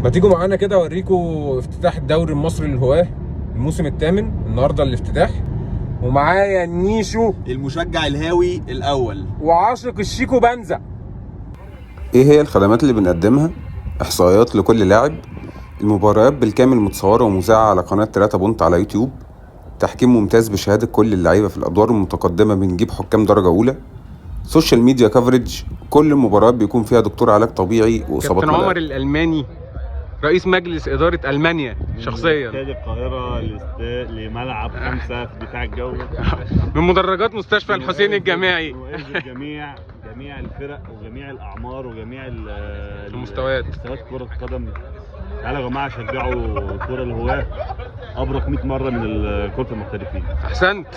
ما تيجوا معانا كده اوريكم افتتاح الدوري المصري للهواه الموسم الثامن. النهارده الافتتاح، ومعايا نيشو المشجع الهاوي الاول وعاشق الشيكو بنزا. ايه هي الخدمات اللي بنقدمها؟ احصائيات لكل لاعب، المباريات بالكامل متصورة ومذاعة على قناة 3 بونت على يوتيوب، تحكيم ممتاز بشهادة كل اللعيبة في الادوار المتقدمة، بنجيب حكام درجة اولى، سوشيال ميديا كفرج، كل المباريات بيكون فيها دكتور علاج طبيعي واصابات كابتن عمر ملاعب. الالماني رئيس مجلس اداره المانيا شخصيا، استاد القاهرة لملعب 5 في الدفاع الجوي، من مدرجات مستشفى الحسين الجامعي. جميع الفرق وجميع الاعمار وجميع المستويات كرة القدم. تعالوا يا جماعه شجعوا كرة الهواه، ابرك 100 مره من كرة المحترفين. احسنت،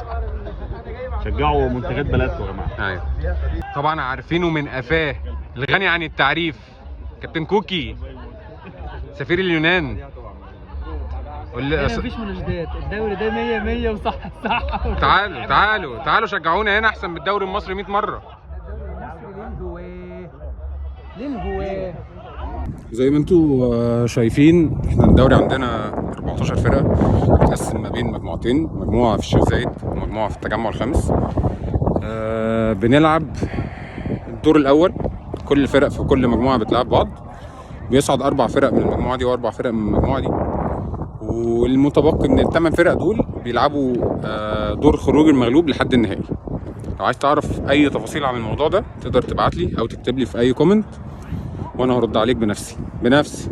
شجعوا منتجات بلدكم يا جماعه. ايوه طبعا عارفينه من قفاه الغني عن التعريف، كابتن كوكي سفير اليونان. مفيش مناشدات، الدوري ده 100 100 وصح صح. تعالوا شجعونا هنا احسن من الدوري المصري 100 مره. للهواه زي ما انتوا شايفين، احنا الدوري عندنا 14 فرقه متقسم ما بين مجموعتين، مجموعه في الشيخ زايد ومجموعه في التجمع الخامس. بنلعب الدور الاول، كل الفرق في كل مجموعه بتلعب بعض، بيصعد 4 فرق من المجموعه دي و4 فرق من المجموعه دي، والمتبقي من ال8 فرق دول بيلعبوا دور خروج المغلوب لحد النهائي. لو عايز تعرف اي تفاصيل عن الموضوع ده تقدر تبعت لي او تكتب لي في اي كومنت وانا هرد عليك بنفسي.